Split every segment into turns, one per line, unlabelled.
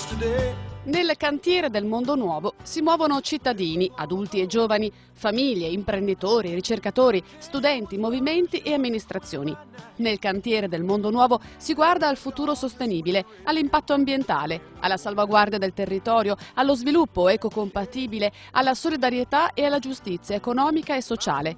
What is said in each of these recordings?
yesterday.
Nel cantiere del Mondo Nuovo si muovono cittadini, adulti e giovani, famiglie, imprenditori, ricercatori, studenti, movimenti e amministrazioni. Nel cantiere del Mondo Nuovo si guarda al futuro sostenibile, all'impatto ambientale, alla salvaguardia del territorio, allo sviluppo ecocompatibile, alla solidarietà e alla giustizia economica e sociale.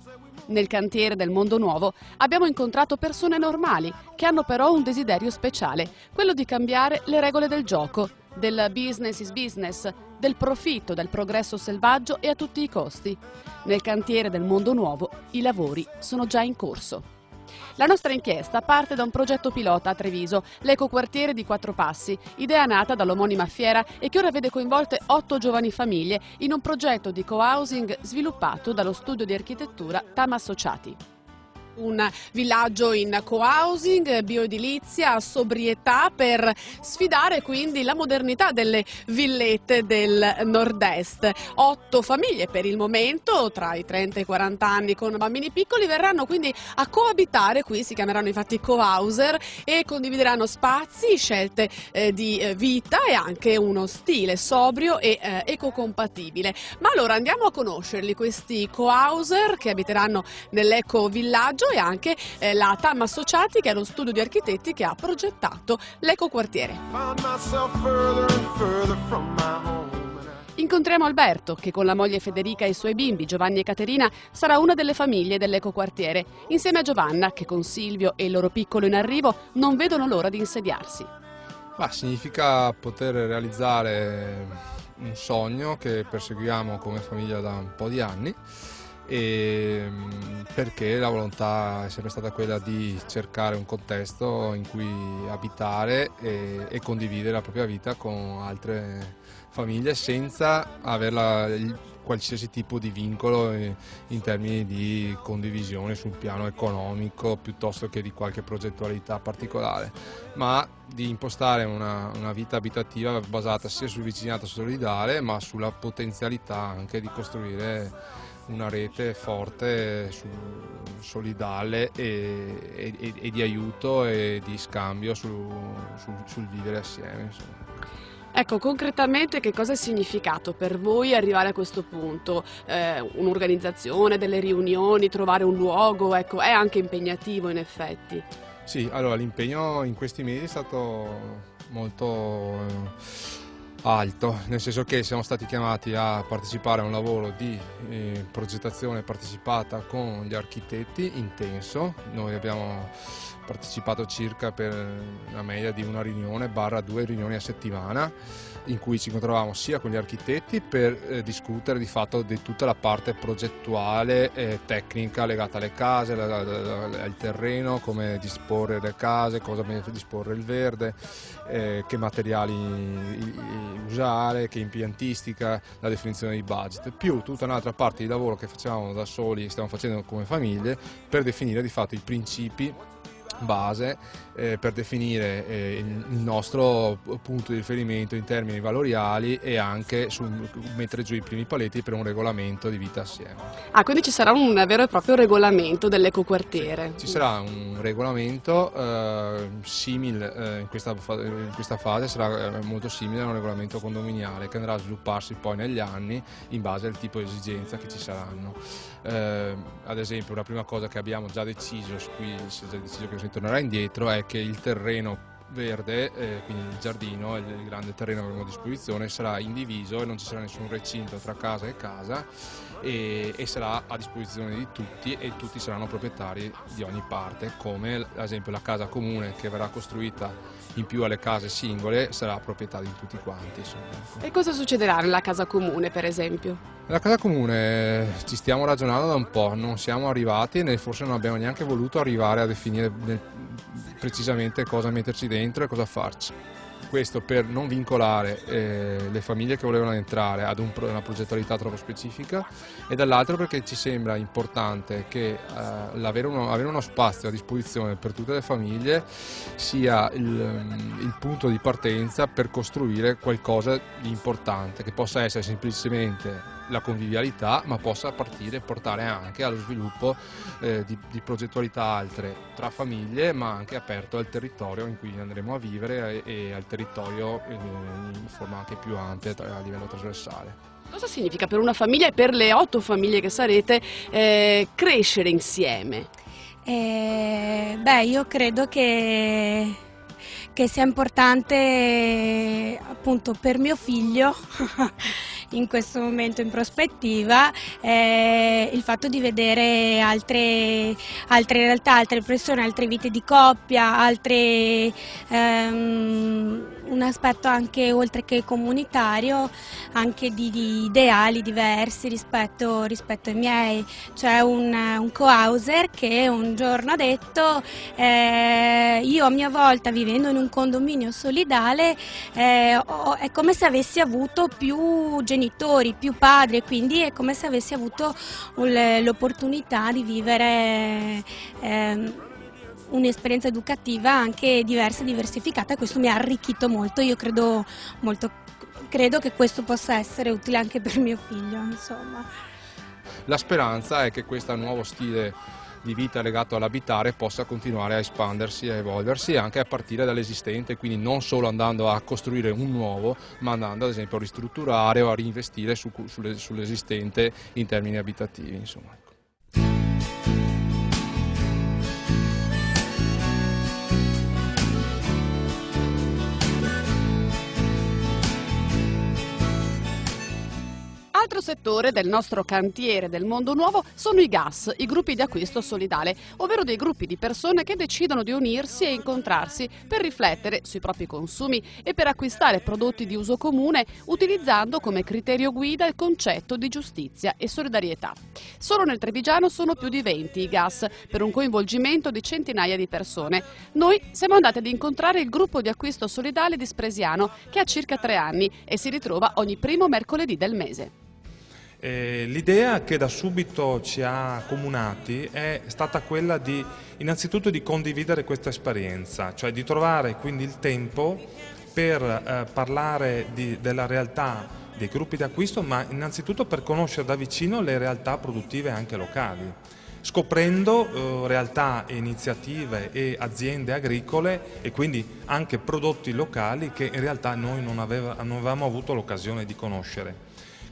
Nel cantiere del Mondo Nuovo abbiamo incontrato persone normali che hanno però un desiderio speciale, quello di cambiare le regole del gioco, del business is business, del profitto, del progresso selvaggio e a tutti i costi. Nel cantiere del Mondo Nuovo i lavori sono già in corso. La nostra inchiesta parte da un progetto pilota a Treviso, l'ecoquartiere di Quattro Passi, idea nata dall'omonima fiera e che ora vede coinvolte 8 giovani famiglie in un progetto di co-housing sviluppato dallo studio di architettura TAM Associati. Un villaggio in co-housing, bioedilizia, sobrietà per sfidare quindi la modernità delle villette del nord-est. 8 famiglie per il momento, tra i 30 e i 40 anni con bambini piccoli, verranno quindi a coabitare qui, si chiameranno infatti co-houser e condivideranno spazi, scelte di vita e anche uno stile sobrio e ecocompatibile. Ma allora andiamo a conoscerli questi co-houser che abiteranno nell'eco villaggio e anche la TAM Associati, che è lo studio di architetti che ha progettato l'ecoquartiere. Incontriamo Alberto, che con la moglie Federica e i suoi bimbi Giovanni e Caterina sarà una delle famiglie dell'ecoquartiere, insieme a Giovanna, che con Silvio e il loro piccolo in arrivo non vedono l'ora di insediarsi.
Significa poter realizzare un sogno che perseguiamo come famiglia da un po' di anni, e perché la volontà è sempre stata quella di cercare un contesto in cui abitare e condividere la propria vita con altre famiglie senza avere qualsiasi tipo di vincolo in termini di condivisione sul piano economico piuttosto che di qualche progettualità particolare, ma di impostare una vita abitativa basata sia sul vicinato solidale ma sulla potenzialità anche di costruire una rete forte, solidale e di aiuto e di scambio sul vivere assieme, insomma.
Ecco, concretamente che cosa è significato per voi arrivare a questo punto? Un'organizzazione, delle riunioni, trovare un luogo, ecco, è anche impegnativo in effetti.
Sì, allora l'impegno in questi mesi è stato molto alto, nel senso che siamo stati chiamati a partecipare a un lavoro di progettazione partecipata con gli architetti intenso. Noi abbiamo partecipato circa per una media di una riunione / 2 riunioni a settimana, in cui ci incontravamo sia con gli architetti per discutere di fatto di tutta la parte progettuale e tecnica legata alle case, al terreno, come disporre le case, cosa disporre il verde, che materiali usare, che impiantistica, la definizione di budget, più tutta un'altra parte di lavoro che facevamo da soli e stiamo facendo come famiglie per definire di fatto i principi base, per definire il nostro punto di riferimento in termini valoriali e anche mettere giù i primi paletti per un regolamento di vita assieme.
Ah, quindi ci sarà un vero e proprio regolamento dell'ecoquartiere?
Sì, ci sarà un regolamento simile in questa fase, sarà molto simile a un regolamento condominiale che andrà a svilupparsi poi negli anni in base al tipo di esigenza che ci saranno. Ad esempio, una prima cosa che abbiamo già deciso, qui si è già deciso che si tornerà indietro, è che il terreno verde, quindi il giardino, il grande terreno che abbiamo a disposizione, sarà indiviso e non ci sarà nessun recinto tra casa e casa e sarà a disposizione di tutti e tutti saranno proprietari di ogni parte, come ad esempio la casa comune che verrà costruita in più alle case singole sarà proprietà di tutti quanti, insomma.
E cosa succederà nella casa comune, per esempio?
La casa comune ci stiamo ragionando da un po', non siamo arrivati e forse non abbiamo neanche voluto arrivare a definire precisamente cosa metterci dentro e cosa farci. Questo per non vincolare le famiglie che volevano entrare ad una progettualità troppo specifica e dall'altro perché ci sembra importante che avere uno spazio a disposizione per tutte le famiglie sia il punto di partenza per costruire qualcosa di importante, che possa essere semplicemente la convivialità, ma possa portare anche allo sviluppo di progettualità altre tra famiglie, ma anche aperto al territorio in cui andremo a vivere e al territorio in forma anche più ampia a livello trasversale.
Cosa significa per una famiglia e per le 8 famiglie che sarete crescere insieme?
Io credo che sia importante appunto per mio figlio in questo momento in prospettiva il fatto di vedere altre realtà, altre persone, altre vite di coppia, un aspetto anche oltre che comunitario, anche di ideali diversi rispetto ai miei. C'è un co-houser che un giorno ha detto io a mia volta, vivendo in un condominio solidale, è come se avessi avuto più genitori, più padri, quindi è come se avessi avuto l'opportunità di vivere un'esperienza educativa anche diversa e diversificata, e questo mi ha arricchito molto. Io credo che questo possa essere utile anche per mio figlio, insomma.
La speranza è che questo nuovo stile di vita legato all'abitare possa continuare a espandersi, a evolversi anche a partire dall'esistente, quindi non solo andando a costruire un nuovo, ma andando ad esempio a ristrutturare o a reinvestire sull'esistente in termini abitativi, insomma.
Altro settore del nostro cantiere del mondo nuovo sono i GAS, i gruppi di acquisto solidale, ovvero dei gruppi di persone che decidono di unirsi e incontrarsi per riflettere sui propri consumi e per acquistare prodotti di uso comune, utilizzando come criterio guida il concetto di giustizia e solidarietà. Solo nel Trevigiano sono più di 20 i GAS, per un coinvolgimento di centinaia di persone. Noi siamo andati ad incontrare il gruppo di acquisto solidale di Spresiano, che ha circa 3 anni e si ritrova ogni primo mercoledì del mese.
L'idea che da subito ci ha accomunati è stata quella di innanzitutto di condividere questa esperienza, cioè di trovare quindi il tempo per parlare della realtà dei gruppi di acquisto, ma innanzitutto per conoscere da vicino le realtà produttive anche locali, scoprendo realtà, iniziative e aziende agricole e quindi anche prodotti locali che in realtà noi non avevamo avuto l'occasione di conoscere.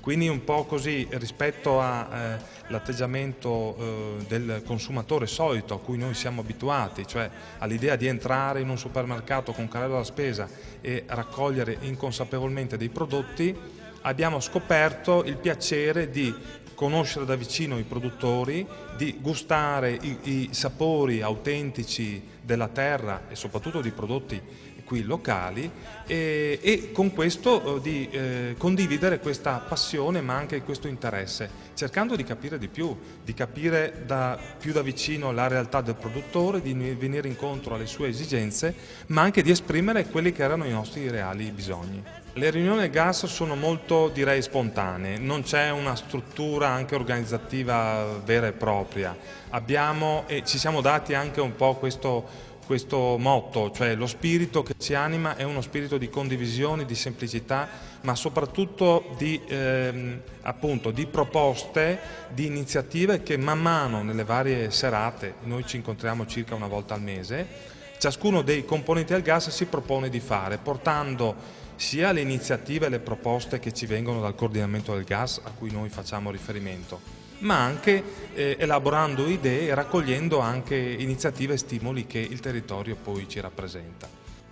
Quindi un po' così rispetto all'atteggiamento del consumatore solito a cui noi siamo abituati, cioè all'idea di entrare in un supermercato con carrello da spesa e raccogliere inconsapevolmente dei prodotti, abbiamo scoperto il piacere di conoscere da vicino i produttori, di gustare i sapori autentici della terra e soprattutto di prodotti qui locali e con questo di condividere questa passione ma anche questo interesse, cercando di capire di più, di capire più da vicino la realtà del produttore, di venire incontro alle sue esigenze, ma anche di esprimere quelli che erano i nostri reali bisogni. Le riunioni GAS sono molto, direi, spontanee, non c'è una struttura anche organizzativa vera e propria. Abbiamo e ci siamo dati anche un po' questo motto, cioè lo spirito che ci anima è uno spirito di condivisione, di semplicità, ma soprattutto appunto, di proposte, di iniziative che man mano nelle varie serate, noi ci incontriamo circa una volta al mese, ciascuno dei componenti del GAS si propone di fare, portando sia le iniziative e le proposte che ci vengono dal coordinamento del GAS a cui noi facciamo riferimento, ma anche elaborando idee e raccogliendo anche iniziative e stimoli che il territorio poi ci rappresenta.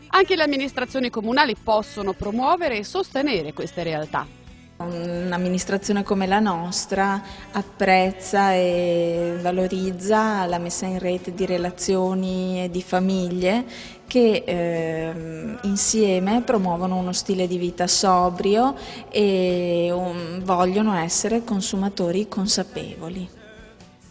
Anche le amministrazioni comunali possono promuovere e sostenere queste realtà.
Un'amministrazione come la nostra apprezza e valorizza la messa in rete di relazioni e di famiglie che insieme promuovono uno stile di vita sobrio e vogliono essere consumatori consapevoli.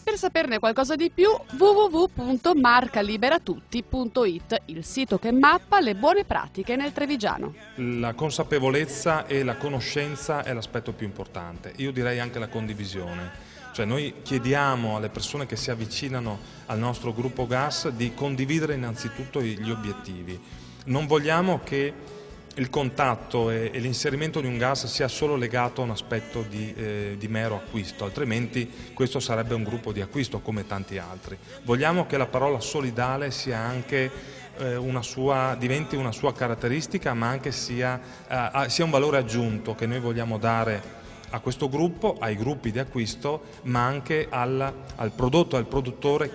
Per saperne qualcosa di più, www.marcaliberatutti.it, il sito che mappa le buone pratiche nel Trevigiano.
La consapevolezza e la conoscenza è l'aspetto più importante, io direi anche la condivisione. Cioè noi chiediamo alle persone che si avvicinano al nostro gruppo GAS di condividere innanzitutto gli obiettivi. Non vogliamo che il contatto e l'inserimento di un gas sia solo legato a un aspetto di mero acquisto, altrimenti questo sarebbe un gruppo di acquisto come tanti altri. Vogliamo che la parola solidale sia anche diventi una sua caratteristica, ma anche sia un valore aggiunto che noi vogliamo dare a questo gruppo, ai gruppi di acquisto, ma anche al prodotto, al produttore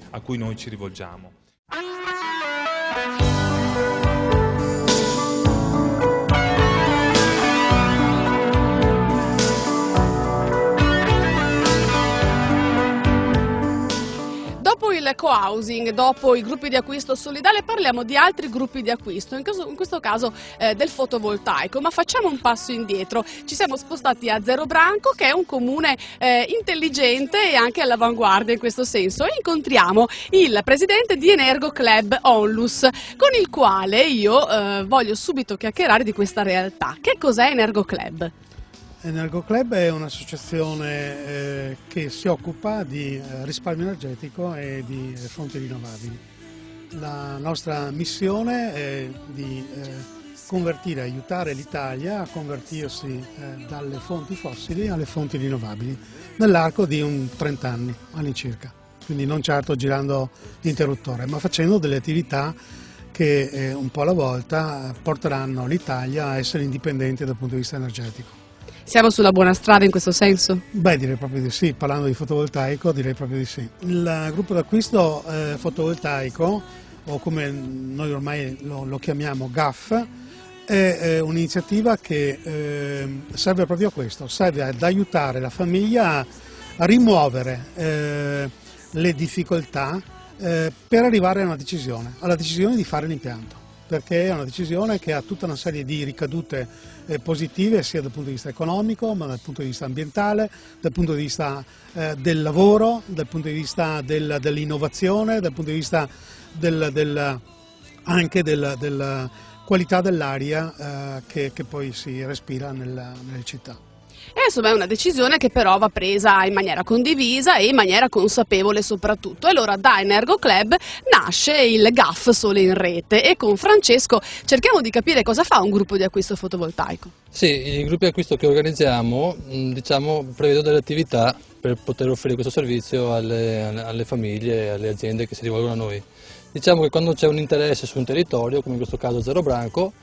a cui noi ci rivolgiamo.
Dopo il co-housing, dopo i gruppi di acquisto solidale, parliamo di altri gruppi di acquisto, in questo caso del fotovoltaico, ma facciamo un passo indietro. Ci siamo spostati a Zero Branco, che è un comune intelligente e anche all'avanguardia in questo senso, e incontriamo il presidente di Energo Club Onlus, con il quale io voglio subito chiacchierare di questa realtà. Che cos'è Energo Club?
Energo Club è un'associazione che si occupa di risparmio energetico e di fonti rinnovabili. La nostra missione è di aiutare l'Italia a convertirsi dalle fonti fossili alle fonti rinnovabili nell'arco di 30 anni all'incirca, quindi non certo girando l'interruttore, ma facendo delle attività che un po' alla volta porteranno l'Italia a essere indipendente dal punto di vista energetico.
Siamo sulla buona strada in questo senso?
Beh, direi proprio di sì, parlando di fotovoltaico direi proprio di sì. Il gruppo d'acquisto fotovoltaico, o come noi ormai lo chiamiamo GAF, è un'iniziativa che serve proprio a questo, serve ad aiutare la famiglia a rimuovere le difficoltà per arrivare alla decisione di fare l'impianto, perché è una decisione che ha tutta una serie di ricadute positive sia dal punto di vista economico, ma dal punto di vista ambientale, dal punto di vista del lavoro, dal punto di vista dell'innovazione, dal punto di vista anche della qualità dell'aria che poi si respira nelle città.
E insomma è una decisione che però va presa in maniera condivisa e in maniera consapevole soprattutto. E allora da Energo Club nasce il GAF Sole in Rete, e con Francesco cerchiamo di capire cosa fa un gruppo di acquisto fotovoltaico.
Sì, i gruppi di acquisto che organizziamo prevedono delle attività per poter offrire questo servizio alle famiglie e alle aziende che si rivolgono a noi. Diciamo che quando c'è un interesse su un territorio, come in questo caso Zero Branco,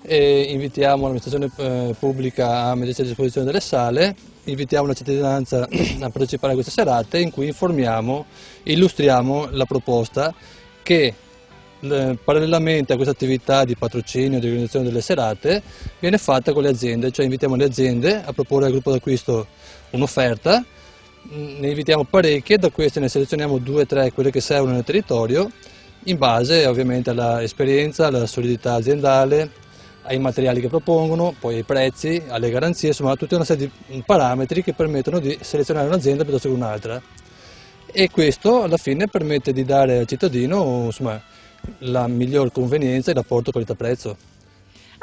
invitiamo l'amministrazione pubblica a mettersi a disposizione delle sale, invitiamo la cittadinanza a partecipare a queste serate in cui illustriamo la proposta che parallelamente a questa attività di patrocinio e di organizzazione delle serate viene fatta con le aziende, cioè invitiamo le aziende a proporre al gruppo d'acquisto un'offerta, ne invitiamo parecchie, da queste ne selezioniamo 2 o 3 quelle che servono nel territorio, in base ovviamente all'esperienza, alla solidità aziendale, ai materiali che propongono, poi ai prezzi, alle garanzie, insomma tutta una serie di parametri che permettono di selezionare un'azienda piuttosto che un'altra. E questo alla fine permette di dare al cittadino la miglior convenienza e rapporto qualità-prezzo.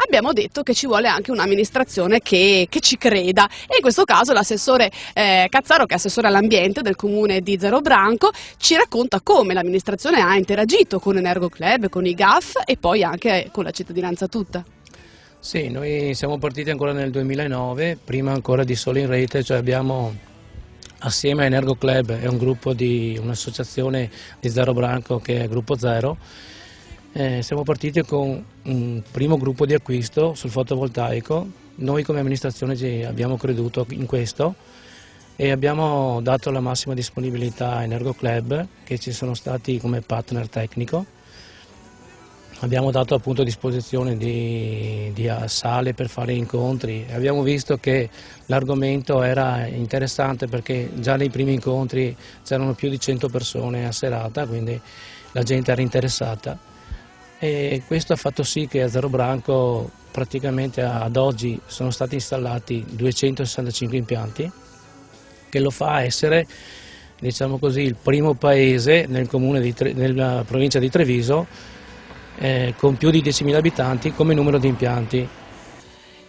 Abbiamo detto che ci vuole anche un'amministrazione che ci creda, e in questo caso l'assessore Cazzaro, che è assessore all'ambiente del comune di Zero Branco, ci racconta come l'amministrazione ha interagito con Energo Club, con i GAF e poi anche con la cittadinanza tutta.
Sì, noi siamo partiti ancora nel 2009, prima ancora di Sole in Rete, cioè abbiamo assieme a Energo Club, è un'associazione di Zero Branco che è Gruppo Zero, siamo partiti con un primo gruppo di acquisto sul fotovoltaico. Noi come amministrazione abbiamo creduto in questo e abbiamo dato la massima disponibilità a Energo Club, che ci sono stati come partner tecnico. Abbiamo dato appunto a disposizione di sale per fare incontri e abbiamo visto che l'argomento era interessante, perché già nei primi incontri c'erano più di 100 persone a serata, quindi la gente era interessata, e questo ha fatto sì che a Zero Branco praticamente ad oggi sono stati installati 265 impianti, che lo fa essere, diciamo così, il primo paese nella provincia di Treviso con più di 10.000 abitanti come numero di impianti.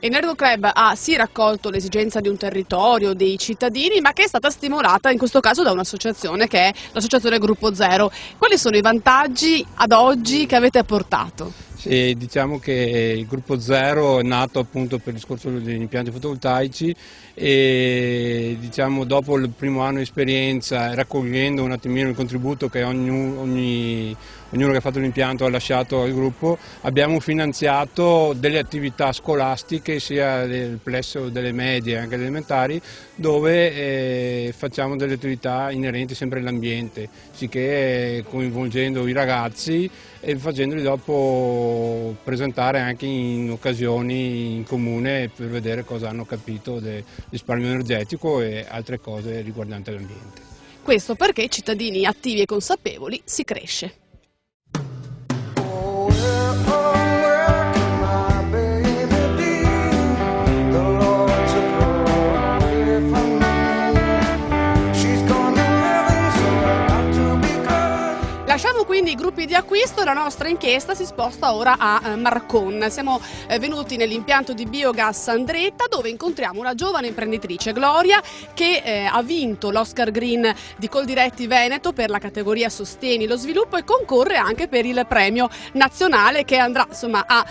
Energo Club ha sì raccolto l'esigenza di un territorio, dei cittadini, ma che è stata stimolata in questo caso da un'associazione che è l'associazione Gruppo Zero. Quali sono i vantaggi ad oggi che avete apportato?
Sì, diciamo che il Gruppo Zero è nato appunto per il discorso degli impianti fotovoltaici e diciamo dopo il primo anno di esperienza, raccogliendo un attimino il contributo che ognuno che ha fatto l'impianto ha lasciato al gruppo, abbiamo finanziato delle attività scolastiche sia del plesso delle medie che delle elementari, dove facciamo delle attività inerenti sempre all'ambiente, sicché coinvolgendo i ragazzi e facendoli dopo presentare anche in occasioni in comune per vedere cosa hanno capito del risparmio energetico e altre cose riguardanti l'ambiente.
Questo perché cittadini attivi e consapevoli si cresce. Lasciamo quindi i gruppi di acquisto, la nostra inchiesta si sposta ora a Marcon. Siamo venuti nell'impianto di biogas Andretta, dove incontriamo una giovane imprenditrice, Gloria, che ha vinto l'Oscar Green di Coldiretti Veneto per la categoria Sosteni lo sviluppo e concorre anche per il premio nazionale che andrà insomma a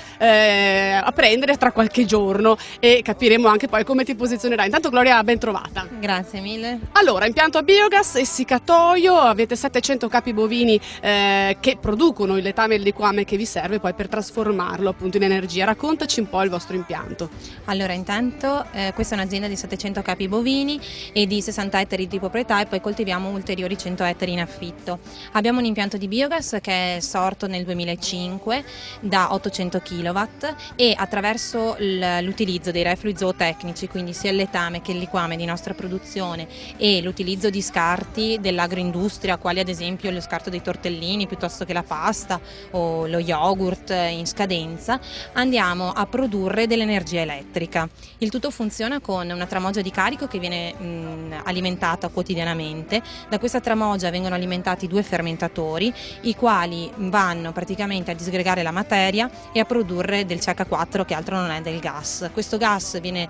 prendere tra qualche giorno e capiremo anche poi come ti posizionerai. Intanto Gloria, ben trovata.
Grazie mille.
Allora, impianto a biogas, essiccatoio, avete 700 capi bovini che producono il letame e il liquame che vi serve poi per trasformarlo appunto in energia. Raccontaci un po' il vostro impianto.
Allora, intanto questa è un'azienda di 700 capi bovini e di 60 ettari di proprietà e poi coltiviamo ulteriori 100 ettari in affitto. Abbiamo un impianto di biogas che è sorto nel 2005 da 800 kW e attraverso l'utilizzo dei reflui zootecnici, quindi sia il letame che il liquame di nostra produzione e l'utilizzo di scarti dell'agroindustria, quali ad esempio lo scarto dei tortellini piuttosto che la pasta o lo yogurt in scadenza, andiamo a produrre dell'energia elettrica. Il tutto funziona con una tramogia di carico che viene alimentata quotidianamente. Da questa tramogia vengono alimentati 2 fermentatori, i quali vanno praticamente a disgregare la materia e a produrre del CH4, che altro non è del gas. Questo gas viene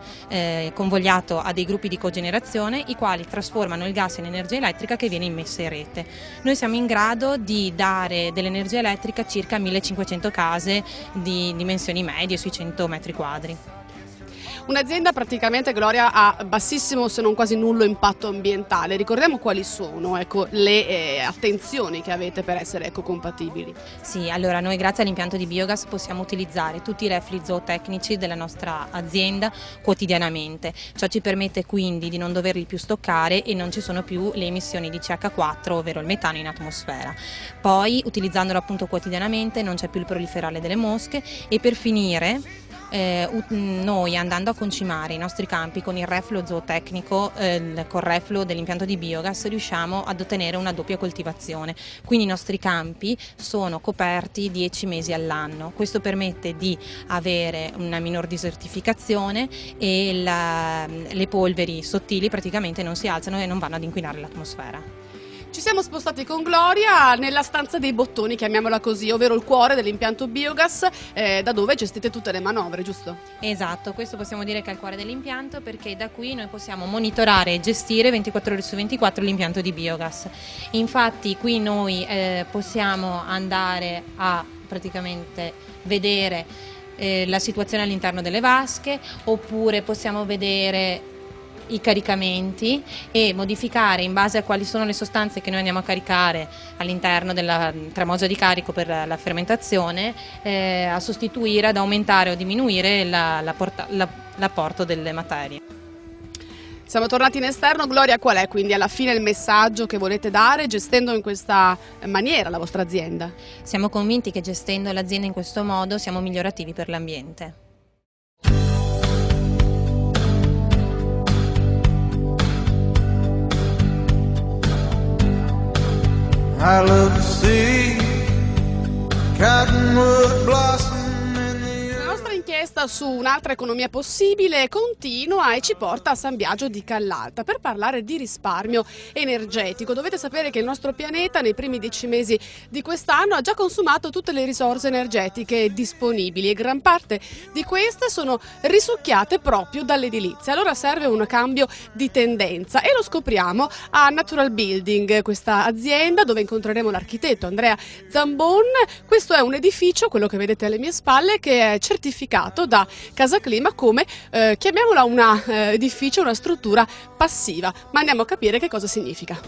convogliato a dei gruppi di cogenerazione, i quali trasformano il gas in energia elettrica che viene immessa in rete. Noi siamo in grado di dare dell'energia elettrica a circa 1500 case di dimensioni medie, sui 100 metri quadri.
Un'azienda praticamente, Gloria, ha bassissimo se non quasi nullo impatto ambientale. Ricordiamo quali sono le attenzioni che avete per essere ecocompatibili.
Sì, allora noi grazie all'impianto di biogas possiamo utilizzare tutti i reflui zootecnici della nostra azienda quotidianamente. Ciò ci permette quindi di non doverli più stoccare e non ci sono più le emissioni di CH4, ovvero il metano, in atmosfera. Poi, utilizzandolo appunto quotidianamente, non c'è più il proliferare delle mosche e per finire noi andando a concimare i nostri campi con il refluo zootecnico, col refluo dell'impianto di biogas, riusciamo ad ottenere una doppia coltivazione, quindi i nostri campi sono coperti 10 mesi all'anno. Questo permette di avere una minor desertificazione e le polveri sottili praticamente non si alzano e non vanno ad inquinare l'atmosfera.
Ci siamo spostati con Gloria nella stanza dei bottoni, chiamiamola così, ovvero il cuore dell'impianto biogas, da dove gestite tutte le manovre, giusto?
Esatto, questo possiamo dire che è il cuore dell'impianto, perché da qui noi possiamo monitorare e gestire 24 ore su 24 l'impianto di biogas. Infatti qui noi possiamo andare a praticamente vedere la situazione all'interno delle vasche, oppure possiamo vedere i caricamenti e modificare in base a quali sono le sostanze che noi andiamo a caricare all'interno della tramogia di carico per la fermentazione, a sostituire, ad aumentare o diminuire l'apporto delle materie.
Siamo tornati in esterno. Gloria, qual è quindi alla fine il messaggio che volete dare gestendo in questa maniera la vostra azienda?
Siamo convinti che gestendo l'azienda in questo modo siamo migliorativi per l'ambiente.
La nostra inchiesta Un'inchiesta su un'altra economia possibile continua e ci porta a San Biagio di Callalta per parlare di risparmio energetico. Dovete sapere che il nostro pianeta nei primi 10 mesi di quest'anno ha già consumato tutte le risorse energetiche disponibili e gran parte di queste sono risucchiate proprio dall'edilizia. Allora serve un cambio di tendenza e lo scopriamo a Natural Building, questa azienda dove incontreremo l'architetto Andrea Zambon. Questo è un edificio, quello che vedete alle mie spalle, che è certificato da Casa Clima come, chiamiamola un edificio, una struttura passiva, ma andiamo a capire che cosa significa.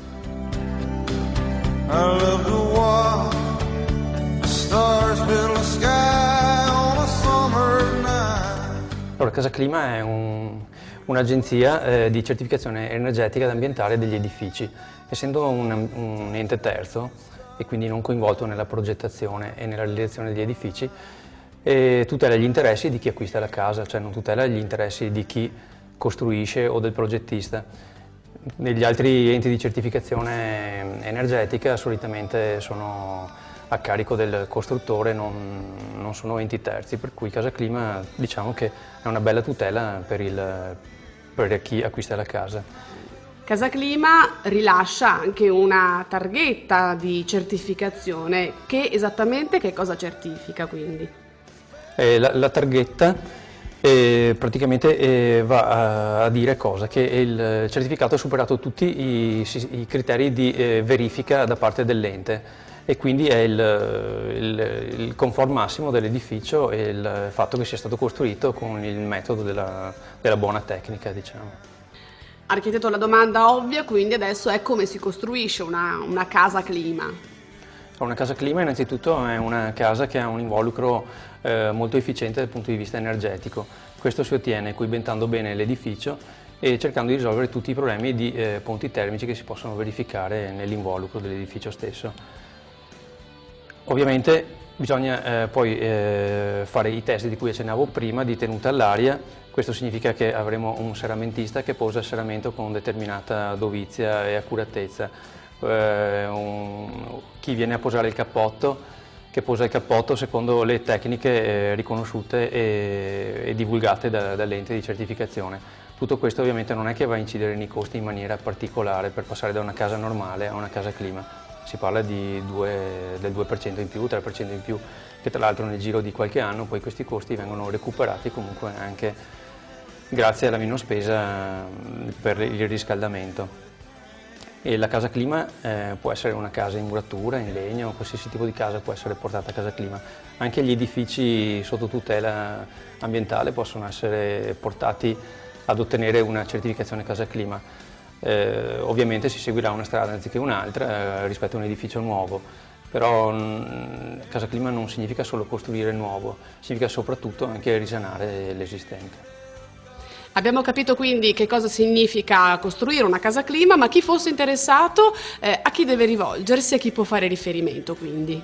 Allora, Casa Clima è un'agenzia di certificazione energetica ed ambientale degli edifici. Essendo un ente terzo e quindi non coinvolto nella progettazione e nella realizzazione degli edifici, tutela gli interessi di chi acquista la casa, cioè non tutela gli interessi di chi costruisce o del progettista. Negli altri enti di certificazione energetica solitamente sono a carico del costruttore, non sono enti terzi, per cui Casa Clima diciamo che è una bella tutela per chi acquista la casa.
Casa Clima rilascia anche una targhetta di certificazione che esattamente che cosa certifica quindi?
La targhetta praticamente va a dire cosa? Che il certificato ha superato tutti i criteri di verifica da parte dell'ente e quindi è il comfort massimo dell'edificio e il fatto che sia stato costruito con il metodo della buona tecnica, diciamo.
Architetto, la domanda ovvia quindi adesso è come si costruisce una casa clima?
Una casa clima innanzitutto è una casa che ha un involucro molto efficiente dal punto di vista energetico. Questo si ottiene coibentando bene l'edificio e cercando di risolvere tutti i problemi di ponti termici che si possono verificare nell'involucro dell'edificio stesso. Ovviamente bisogna poi fare i test di cui accennavo prima di tenuta all'aria. Questo significa che avremo un serramentista che posa il serramento con determinata dovizia e accuratezza. Chi viene a posare il cappotto, che posa il cappotto secondo le tecniche riconosciute e divulgate dall'ente di certificazione. Tutto questo ovviamente non è che va a incidere nei costi in maniera particolare per passare da una casa normale a una casa clima. Si parla del 2% in più, 3% in più, che tra l'altro nel giro di qualche anno poi questi costi vengono recuperati comunque anche grazie alla minor spesa per il riscaldamento. E la casa clima può essere una casa in muratura, in legno, qualsiasi tipo di casa può essere portata a casa clima. Anche gli edifici sotto tutela ambientale possono essere portati ad ottenere una certificazione casa clima. Ovviamente si seguirà una strada anziché un'altra rispetto a un edificio nuovo, però casa clima non significa solo costruire nuovo, significa soprattutto anche risanare l'esistente.
Abbiamo capito quindi che cosa significa costruire una casa clima, ma chi fosse interessato a chi deve rivolgersi, a chi può fare riferimento quindi?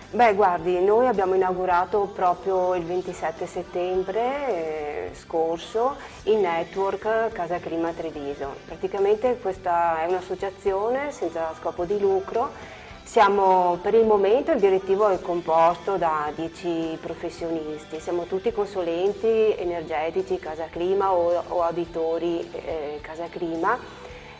Beh, guardi, noi abbiamo inaugurato proprio il 27 settembre scorso il network Casa Clima Treviso. Praticamente questa è un'associazione senza scopo di lucro. Per il momento il direttivo è composto da 10 professionisti, siamo tutti consulenti energetici Casa Clima o auditori Casa Clima.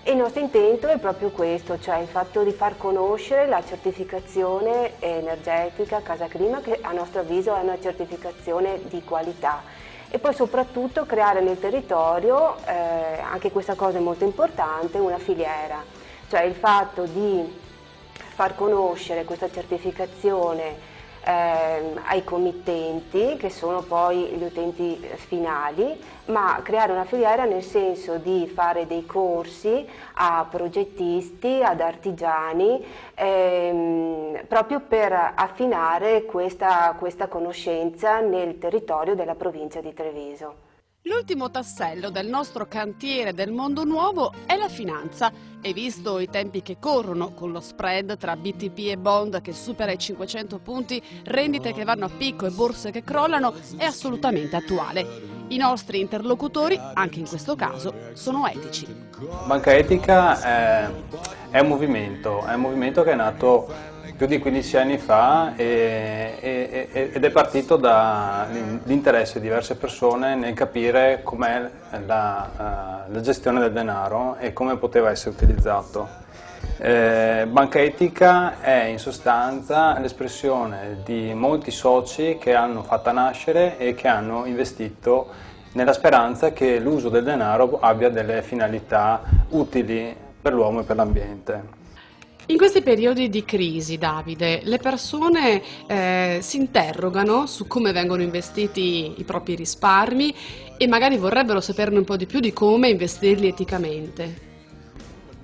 E il nostro intento è proprio questo, cioè il fatto di far conoscere la certificazione energetica Casa Clima, che a nostro avviso è una certificazione di qualità. E poi soprattutto creare nel territorio, anche questa cosa è molto importante, una filiera. Cioè il fatto di far conoscere questa certificazione ai committenti, che sono poi gli utenti finali, ma creare una filiera nel senso di fare dei corsi a progettisti, ad artigiani, proprio per affinare questa conoscenza nel territorio della provincia di Treviso.
L'ultimo tassello del nostro cantiere del mondo nuovo è la finanza e visto i tempi che corrono con lo spread tra BTP e bond che supera i 500 punti, rendite che vanno a picco e borse che crollano, è assolutamente attuale. I nostri interlocutori, anche in questo caso, sono etici.
Banca Etica è un movimento che è nato più di 15 anni fa ed è partito dall'interesse di diverse persone nel capire com'è la gestione del denaro e come poteva essere utilizzato. Banca Etica è in sostanza l'espressione di molti soci che hanno fatto nascere e che hanno investito nella speranza che l'uso del denaro abbia delle finalità utili per l'uomo e per l'ambiente.
In questi periodi di crisi, Davide, le persone si interrogano su come vengono investiti i propri risparmi e magari vorrebbero saperne un po' di più di come investirli eticamente.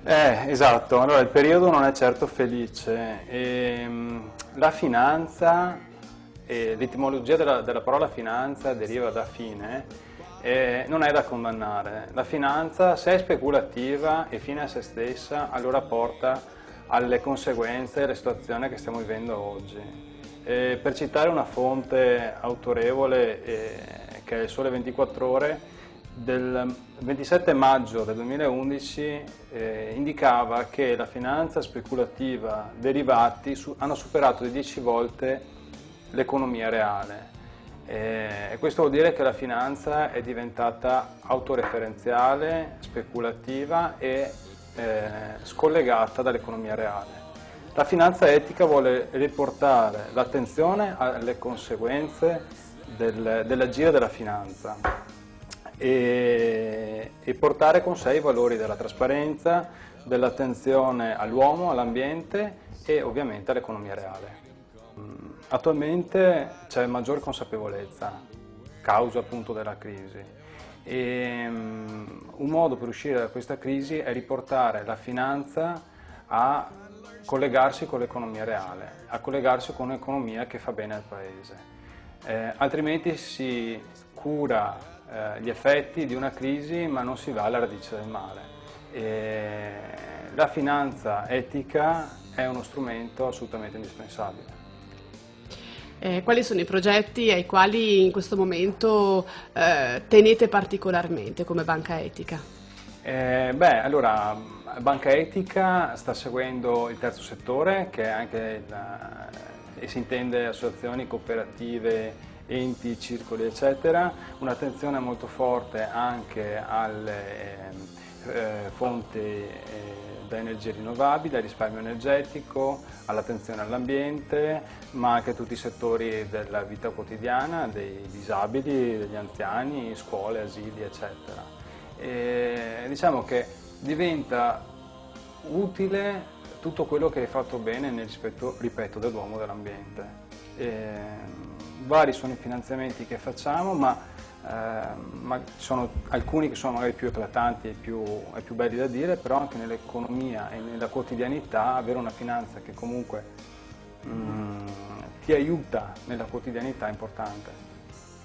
Esatto, allora il periodo non è certo felice. La finanza, l'etimologia della parola finanza deriva da fine, non è da condannare. La finanza, se è speculativa e fine a se stessa, allora porta alle conseguenze e alle situazioni che stiamo vivendo oggi. Per citare una fonte autorevole che è il Sole 24 Ore, del 27 maggio del 2011 indicava che la finanza speculativa, derivati hanno superato di 10 volte l'economia reale. Questo vuol dire che la finanza è diventata autoreferenziale, speculativa e scollegata dall'economia reale. La finanza etica vuole riportare l'attenzione alle conseguenze dell'agire della finanza e portare con sé i valori della trasparenza, dell'attenzione all'uomo, all'ambiente e ovviamente all'economia reale. Attualmente c'è maggior consapevolezza, causa appunto della crisi, e un modo per uscire da questa crisi è riportare la finanza a collegarsi con l'economia reale, a collegarsi con un'economia che fa bene al Paese. Altrimenti si cura gli effetti di una crisi ma non si va alla radice del male. La finanza etica è uno strumento assolutamente indispensabile.
Quali sono i progetti ai quali in questo momento tenete particolarmente come Banca Etica?
Allora, Banca Etica sta seguendo il terzo settore, che è anche e si intende associazioni, cooperative, enti, circoli, eccetera. Un'attenzione molto forte anche alle fonti da energie rinnovabili, al risparmio energetico, all'attenzione all'ambiente, ma anche a tutti i settori della vita quotidiana, dei disabili, degli anziani, scuole, asili, eccetera. Diciamo che diventa utile tutto quello che è fatto bene nel rispetto, ripeto, dell'uomo e dell'ambiente. Vari sono i finanziamenti che facciamo, ma sono alcuni che sono magari più eclatanti e più belli da dire, però anche nell'economia e nella quotidianità avere una finanza che comunque ti aiuta nella quotidianità è importante.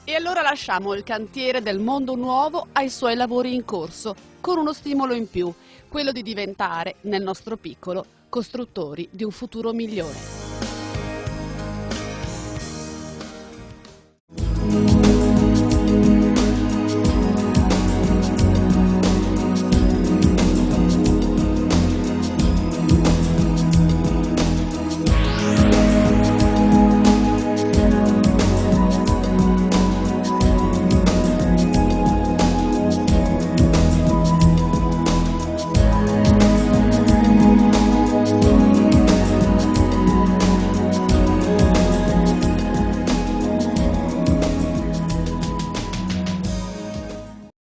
E allora lasciamo il cantiere del Mondo Nuovo ai suoi lavori in corso, con uno stimolo in più, quello di diventare, nel nostro piccolo, costruttori di un futuro migliore.